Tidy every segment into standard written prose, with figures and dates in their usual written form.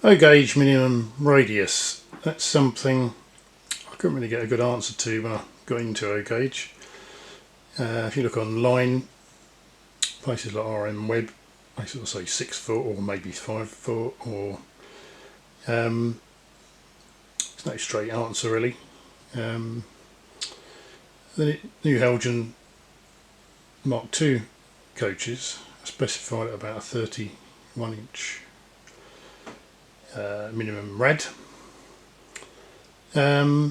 O gauge minimum radius. That's something I couldn't really get a good answer to when I got into O gauge. If you look online, places like RM Web, they sort of say 6 foot or maybe 5 foot, or it's no straight answer really. The new Helgen Mark II coaches are specified at about a 31 inch minimum rad, but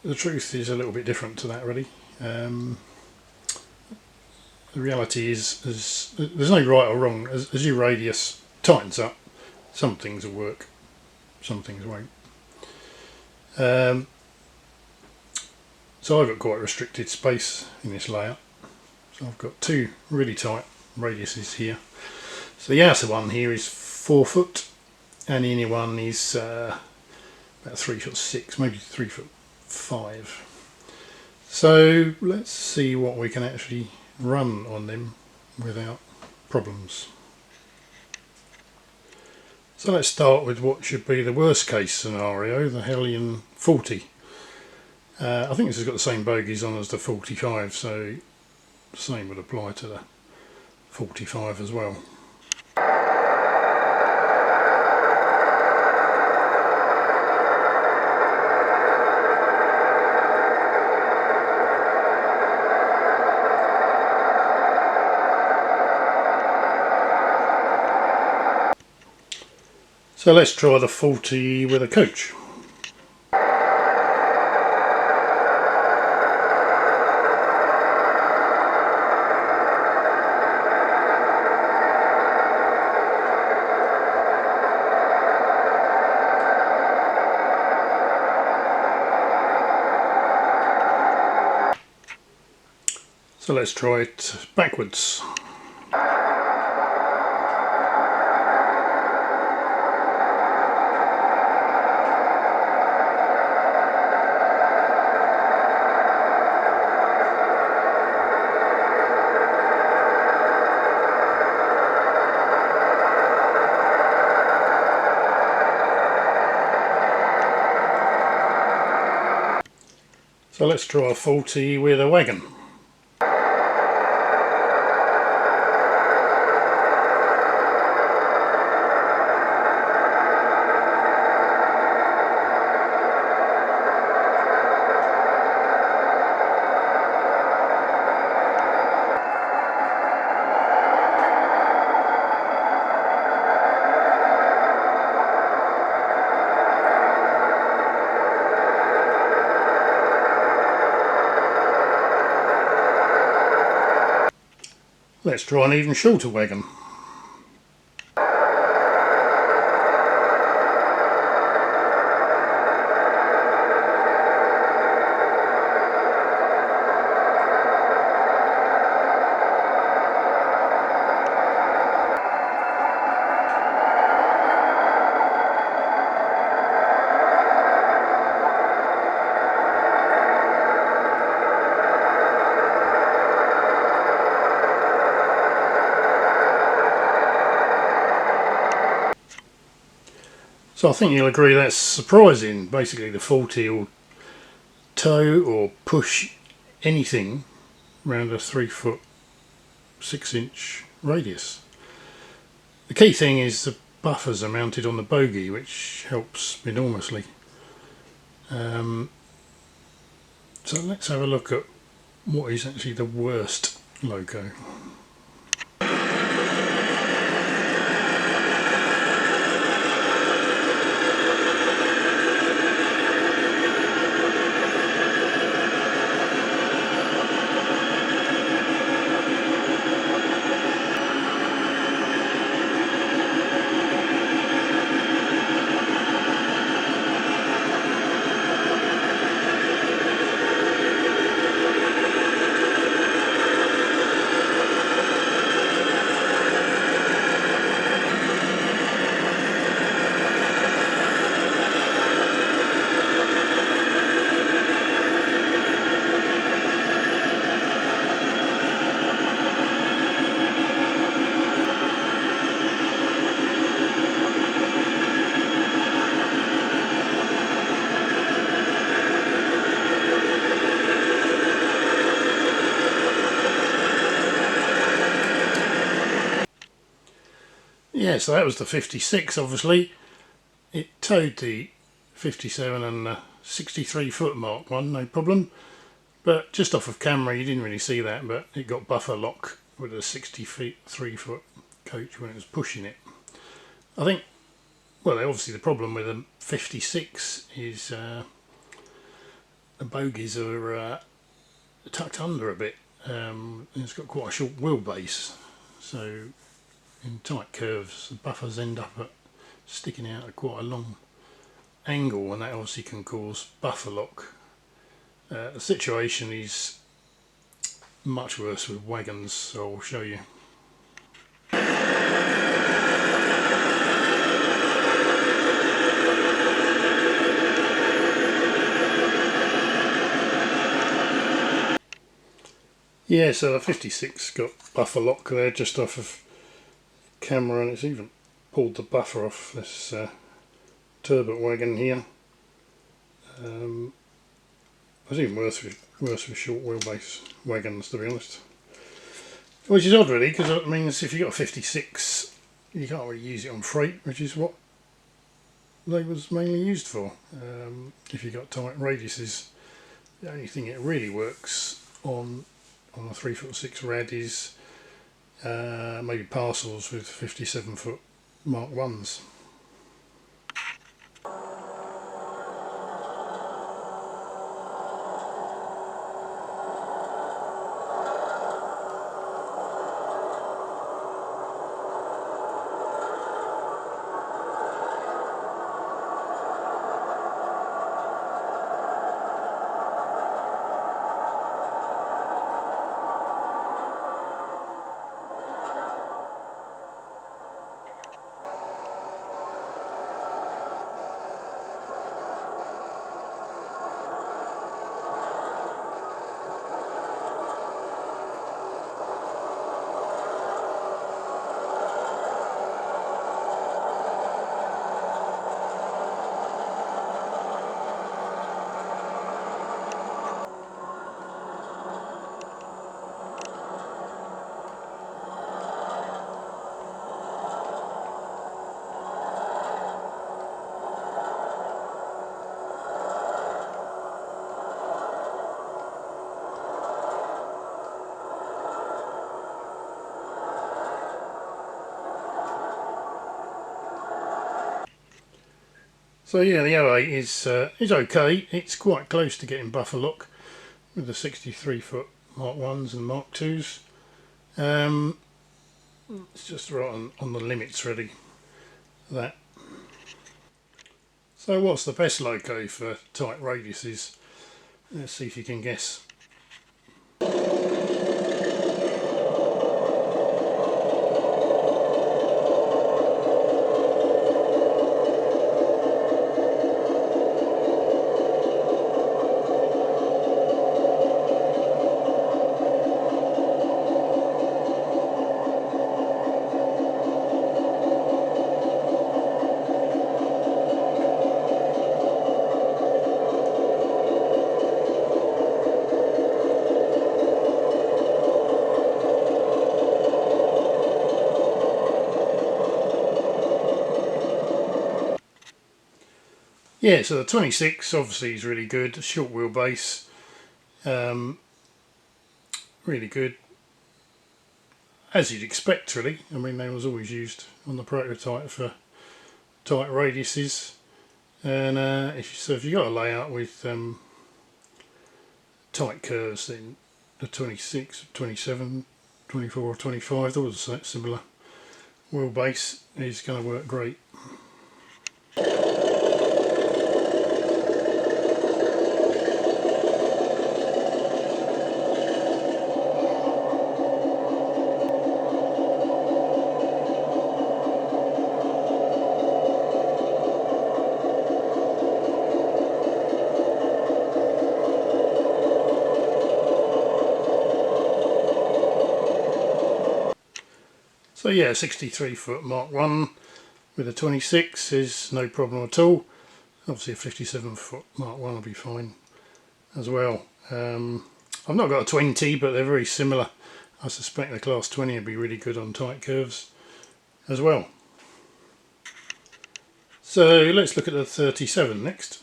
the truth is a little bit different to that really. The reality is there's no right or wrong. As your radius tightens up, some things will work, some things won't. So I've got quite restricted space in this layout, so I've got two really tight radiuses here. So the outer one here is 4 foot, and the inner one is about 3'6", maybe 3'5". So let's see what we can actually run on them without problems. So let's start with what should be the worst case scenario, the Helgen 40. I think this has got the same bogies on as the 45, so the same would apply to the 45 as well. So let's try the 40 with a coach. So let's try it backwards. So let's try a 40 with a wagon. Let's try an even shorter wagon. So I think you'll agree that's surprising. Basically the 40 will tow or push anything around a 3'6" radius. The key thing is the buffers are mounted on the bogie, which helps enormously. So let's have a look at what is actually the worst Loco. Yeah, so that was the 56 obviously. It towed the 57 and the 63 foot Mark 1, no problem. But just off of camera you didn't really see that, but it got buffer lock with a 63 foot coach when it was pushing it. I think, well, obviously the problem with a 56 is the bogies are tucked under a bit. It's got quite a short wheelbase, so in tight curves the buffers end up sticking out at quite a long angle, and that obviously can cause buffer lock. The situation is much worse with wagons, so I'll show you. Yeah, so the 56 got buffer lock there just off of camera, and it's even pulled the buffer off this turbot wagon here. It's even worse with short wheelbase wagons, to be honest. Which is odd really, because it means if you've got a 56 you can't really use it on freight, which is what they was mainly used for. If you've got tight radiuses, the only thing it really works on a 3'6" rad is maybe parcels with 57 foot Mark 1s. So yeah, the 08 is okay. It's quite close to getting buffer lock with the 63 foot Mark 1s and Mark 2s. It's just right on the limits really, that. So what's the best loco for tight radiuses? Let's see if you can guess. Yeah, so the 26 obviously is really good, short wheelbase, really good, as you'd expect really. I mean, they was always used on the prototype for tight radiuses, and if you've got a layout with tight curves, then the 26, 27, 24 or 25, those are similar wheelbase, is going to work great. So yeah, 63 foot Mark 1 with a 26 is no problem at all. Obviously a 57 foot Mark 1 will be fine as well. I've not got a 20, but they're very similar. I suspect the class 20 will be really good on tight curves as well. So let's look at the 37 next.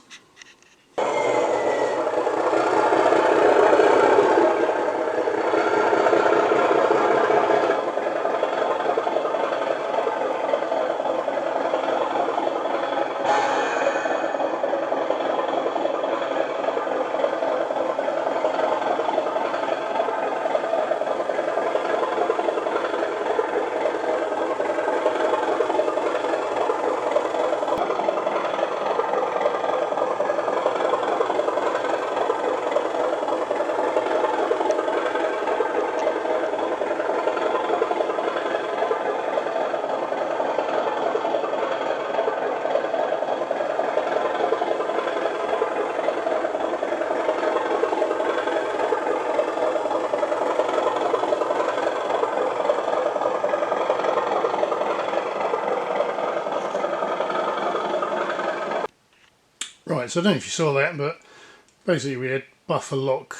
Right, so I don't know if you saw that, but basically we had buffer lock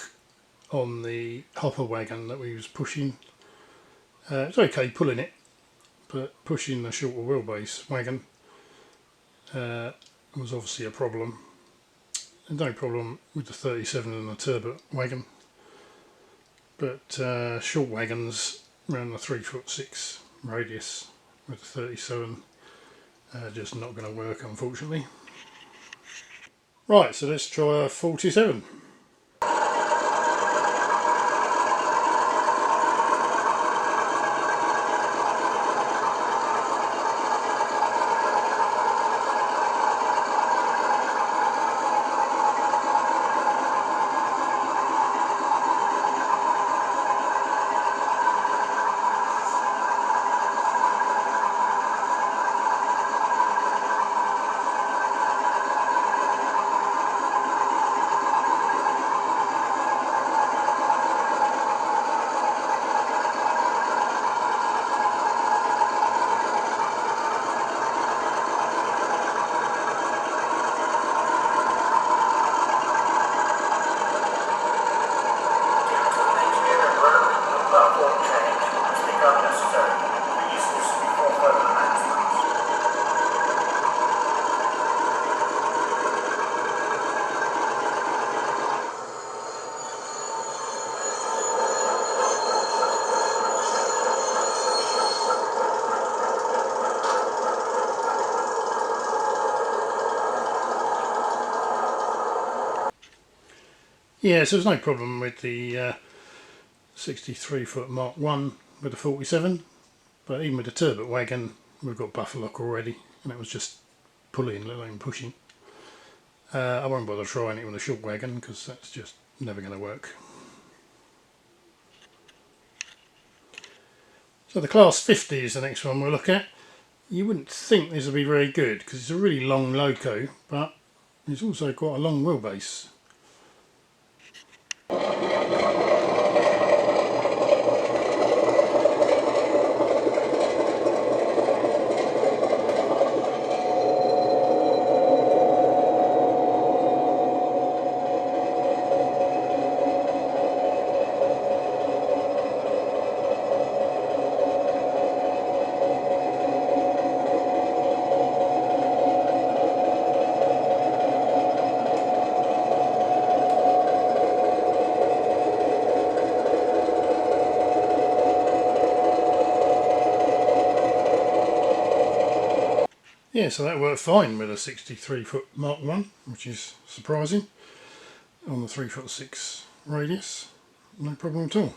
on the hopper wagon that we was pushing. It's okay pulling it, but pushing the shorter wheelbase wagon was obviously a problem. And no problem with the 37 and the turbo wagon, but short wagons around the 3'6" radius with the 37 just not going to work, unfortunately. Right, so let's try a 47. Yeah, so there's no problem with the 63 foot Mark 1 with the 47, but even with the turbo wagon we've got buffer lock already, and it was just pulling, let alone pushing. I won't bother trying it with a short wagon because that's just never going to work. So the Class 50 is the next one we'll look at. You wouldn't think this would be very good because it's a really long Loco, but it's also quite a long wheelbase. Yeah, so that worked fine with a 63 foot Mark 1, which is surprising, on the 3'6" radius. No problem at all.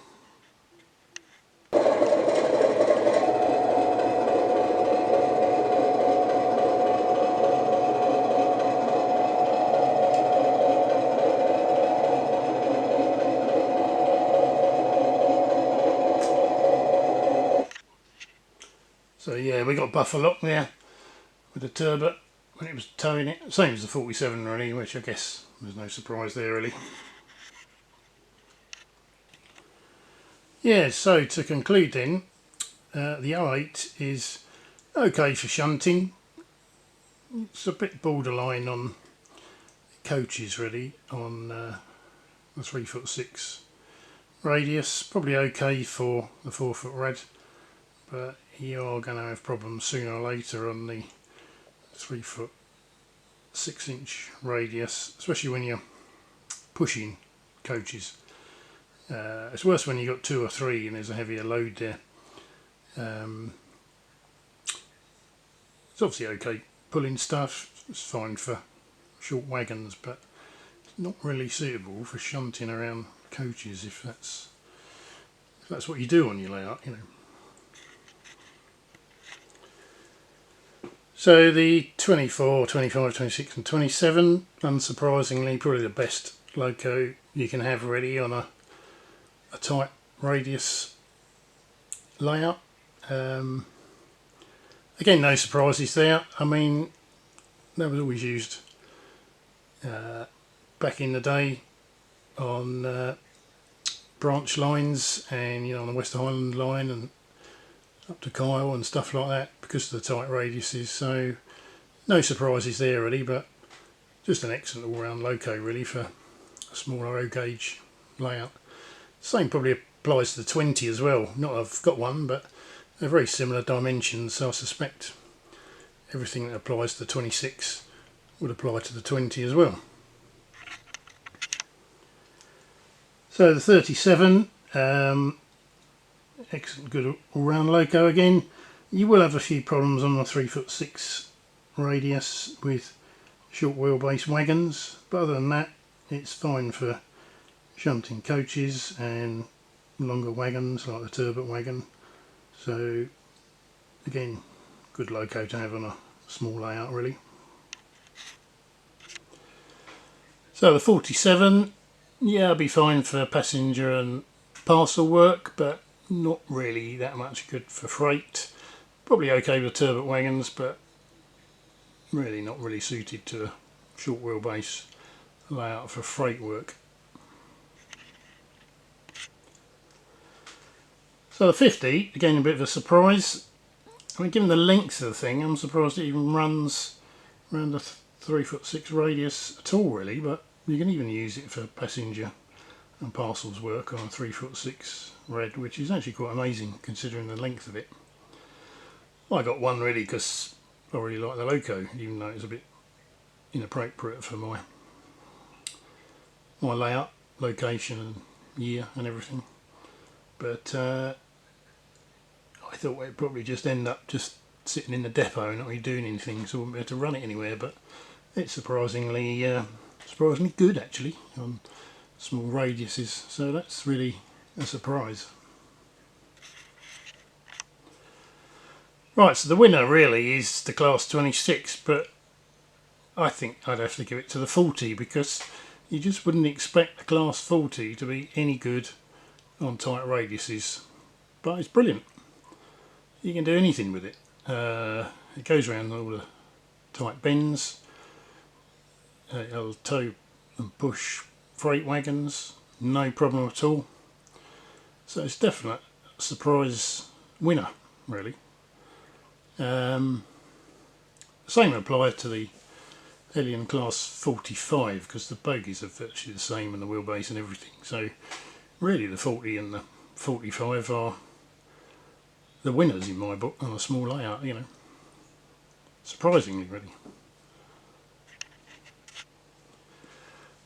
So yeah, we got buffer lock there with the turbo when it was towing it. Same as the 47 really, which I guess there's no surprise there really. Yeah, so to conclude then, the 08 is okay for shunting. It's a bit borderline on coaches really, on the 3'6" radius. Probably okay for the 4 foot rad, but you are going to have problems sooner or later on the 3'6" 6-inch radius, especially when you're pushing coaches. It's worse when you've got 2 or 3 and there's a heavier load there. It's obviously okay pulling stuff, it's fine for short wagons, but it's not really suitable for shunting around coaches if that's what you do on your layout, you know. So the 24, 25, 26 and 27, unsurprisingly probably the best Loco you can have ready on a tight radius layout. Again, no surprises there. I mean, that was always used back in the day on branch lines, and on the West Highland line and up to Kyle and stuff like that, because of the tight radiuses. So no surprises there really, but just an excellent all-round Loco really for a smaller O gauge layout. Same probably applies to the 20 as well. Not that I've got one, but they're very similar dimensions, so I suspect everything that applies to the 26 would apply to the 20 as well. So the 37, excellent good all-round Loco again. You will have a few problems on the 3'6" radius with short wheelbase wagons, but other than that it's fine for shunting coaches and longer wagons like the turbot wagon. So again, good Loco to have on a small layout really. So the 47, yeah, it'll be fine for passenger and parcel work, but not really that much good for freight. Probably okay with turbot wagons, but really not really suited to a short wheelbase layout for freight work. So the 50, again a bit of a surprise. I mean, given the length of the thing, I'm surprised it even runs around the 3'6" radius at all really, but you can even use it for passenger and parcels work on a 3'6" red, which is actually quite amazing considering the length of it. I got one really because I really like the Loco, even though it's a bit inappropriate for my layout, location and year and everything. But I thought it'd probably just end up just sitting in the depot and not really doing anything, so I wouldn't be able to run it anywhere, but it's surprisingly good actually on small radiuses, so that's really a surprise. Right, so the winner really is the Class 26, but I think I'd have to give it to the 40 because you just wouldn't expect the Class 40 to be any good on tight radiuses, but it's brilliant. You can do anything with it. It goes around all the tight bends. It'll tow and push freight wagons, no problem at all. So it's definite surprise winner, really. Same applies to the Hellion Class 45 because the bogies are virtually the same and the wheelbase and everything. So really the 40 and the 45 are the winners in my book on a small layout, surprisingly really.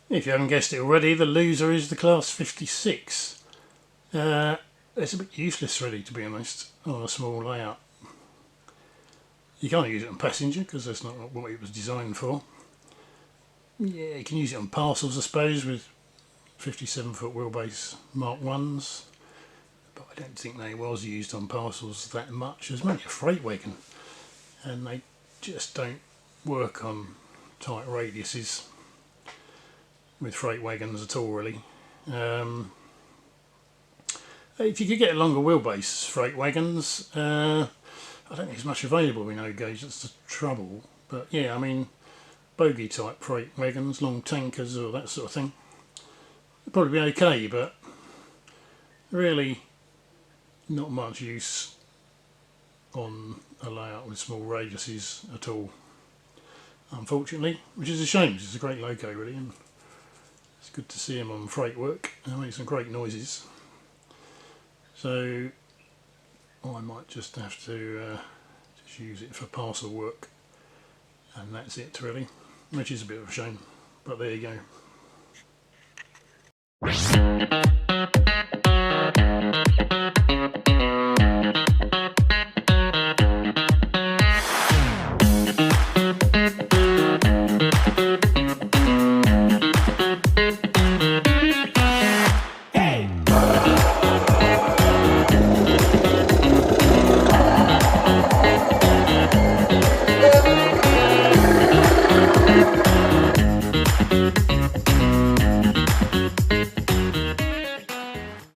If you haven't guessed it already, the loser is the Class 56. It's a bit useless really, to be honest, on a small layout. You can't use it on passenger because that's not what it was designed for. Yeah, you can use it on parcels I suppose with 57-foot wheelbase Mark 1s, but I don't think they was used on parcels that much. There's mainly a freight wagon and they just don't work on tight radiuses with freight wagons at all really. If you could get longer wheelbase freight wagons, I don't think there's much available in O gauge, that's the trouble. But yeah, I mean, bogie type freight wagons, long tankers or that sort of thing, it'd probably be okay, but really not much use on a layout with small radiuses at all, unfortunately, which is a shame because it's a great Loco really, and it's good to see him on freight work. They make some great noises. So I might just have to just use it for parcel work, and that's it really. which is a bit of a shame, but there you go.